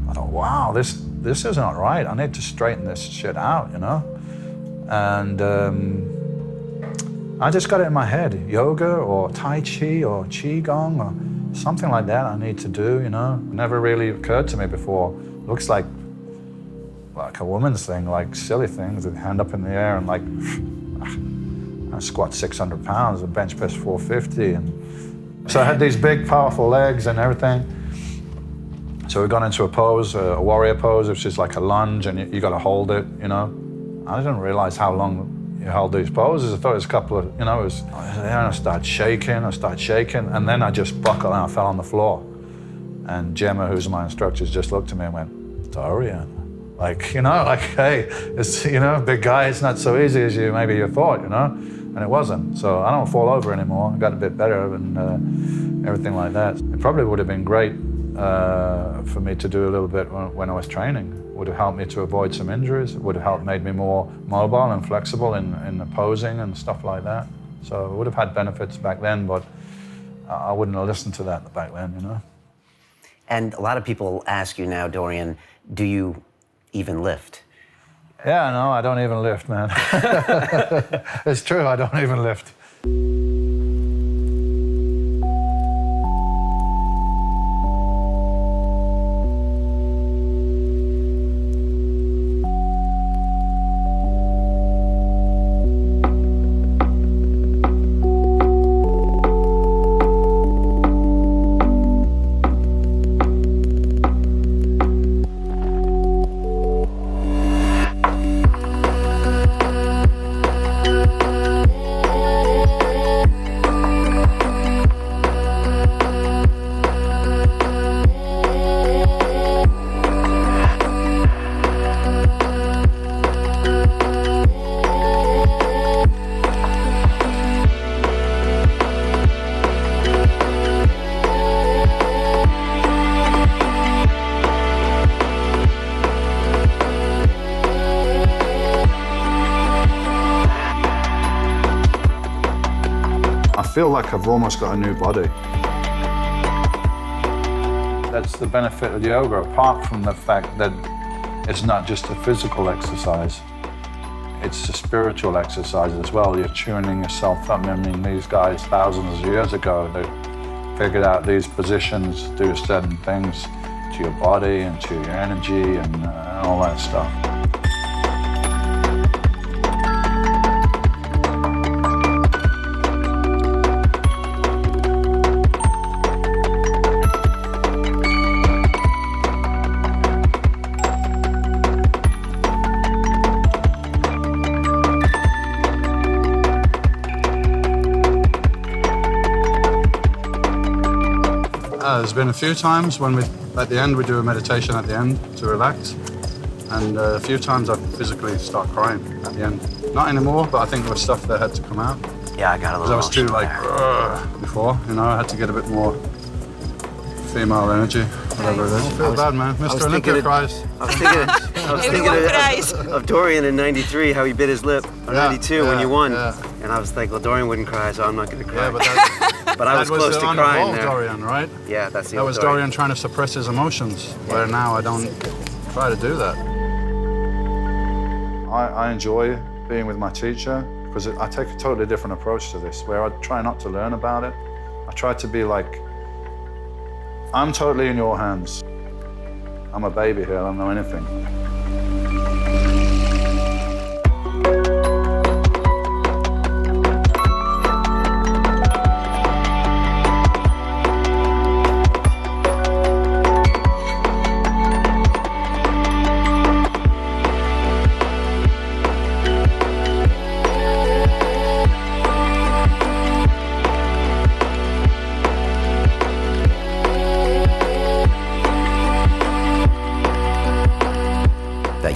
I thought, wow, this is not right. I need to straighten this shit out, you know? And I just got it in my head, yoga or Tai Chi or Qigong or something like that I need to do, you know? It never really occurred to me before. Looks like a woman's thing, like silly things, with hand up in the air and like, I squat 600 pounds and bench press 450. And so I had these big, powerful legs and everything. So we got into a pose, a warrior pose, which is like a lunge, and you got to hold it, you know? I didn't realize how long you held these poses. I thought it was a couple of, you know, I started shaking, and then I just buckled and I fell on the floor. And Gemma, who's my instructor, just looked at me and went, Dorian. Like, you know, like, hey, it's, you know, big guy, it's not so easy as maybe you thought, you know? And it wasn't. So I don't fall over anymore. I got a bit better and everything like that. It probably would have been great for me to do a little bit when I was training. It would have helped me to avoid some injuries. It would have helped made me more mobile and flexible in the posing and stuff like that. So it would have had benefits back then, but I wouldn't have listened to that back then, you know? And a lot of people ask you now, Dorian, do you even lift? Yeah, no, I don't even lift, man. It's true, I don't even lift. I feel like I've almost got a new body. That's the benefit of yoga, apart from the fact that it's not just a physical exercise, it's a spiritual exercise as well. You're tuning yourself up. I mean, these guys thousands of years ago, they figured out these positions do certain things to your body and to your energy and all that stuff. There's been a few times when we've At the end, we do a meditation at the end to relax. And a few times I physically start crying at the end. Not anymore, but I think there was stuff that had to come out. Yeah, I got a little. Because I was too like before, you know. I had to get a bit more female energy, whatever it is. I feel bad, man. Mr. Olympia cries. I was thinking of Dorian in '93, how he bit his lip. Or '92 when you won. Yeah. And I was like, well, Dorian wouldn't cry, so I'm not going to cry. Yeah, but that, but I was close to crying there. Dorian, right? Yeah, that's the That old was Dorian trying to suppress his emotions, where now I don't try to do that. I enjoy being with my teacher because I take a totally different approach to this, where I try not to learn about it. I try to be like, I'm totally in your hands. I'm a baby here, I don't know anything.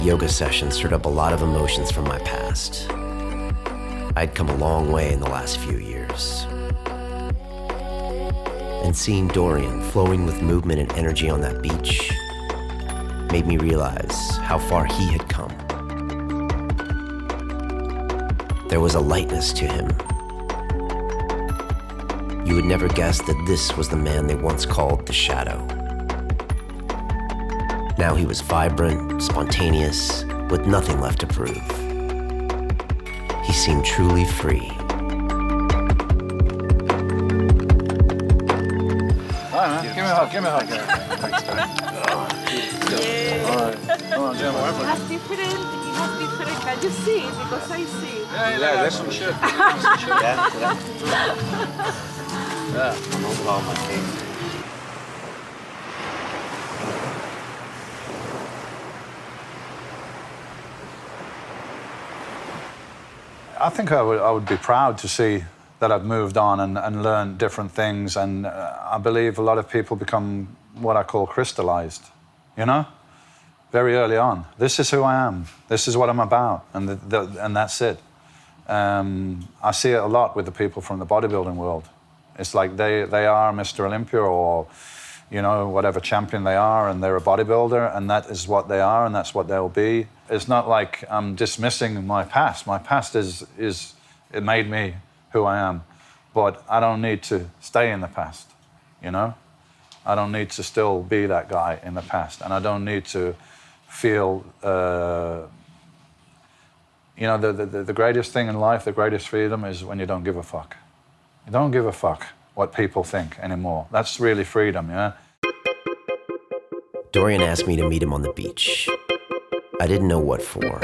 Yoga session stirred up a lot of emotions from my past. I'd come a long way in the last few years. And seeing Dorian flowing with movement and energy on that beach made me realize how far he had come. There was a lightness to him. You would never guess that this was the man they once called the Shadow. Now he was vibrant, spontaneous, with nothing left to prove. He seemed truly free. Hi, man. Give me a hug, give me a hug. Thanks, Yeah. All right. Come on, Jim. It has different, can you see it? Because I see it. Yeah, that's some shit. Yeah. I'm over all my things. I think I would be proud to see that I've moved on and learned different things, and I believe a lot of people become what I call crystallized, you know? Very early on. This is who I am. This is what I'm about, and that's it. I see it a lot with the people from the bodybuilding world. It's like they are Mr. Olympia or, you know, whatever champion they are, and they're a bodybuilder, and that is what they are, and that's what they'll be. It's not like I'm dismissing my past. My past it made me who I am, but I don't need to stay in the past, you know? I don't need to still be that guy in the past, and I don't need to feel, you know, the greatest thing in life, the greatest freedom is when you don't give a fuck. You don't give a fuck what people think anymore. That's really freedom, yeah? Dorian asked me to meet him on the beach. I didn't know what for.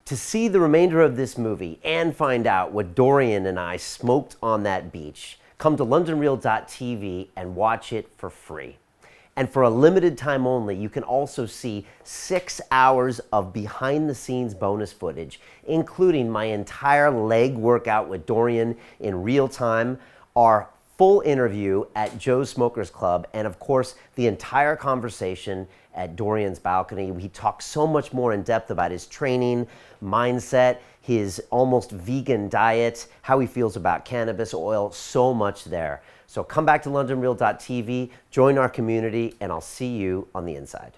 To see the remainder of this movie and find out what Dorian and I smoked on that beach, come to londonreal.tv and watch it for free. And for a limited time only, you can also see 6 hours of behind-the-scenes bonus footage, including my entire leg workout with Dorian in real time, our full interview at Joe's Smokers Club, and of course, the entire conversation at Dorian's balcony. We talk so much more in depth about his training, mindset, his almost vegan diet, how he feels about cannabis oil, so much there. So come back to londonreal.tv, join our community, and I'll see you on the inside.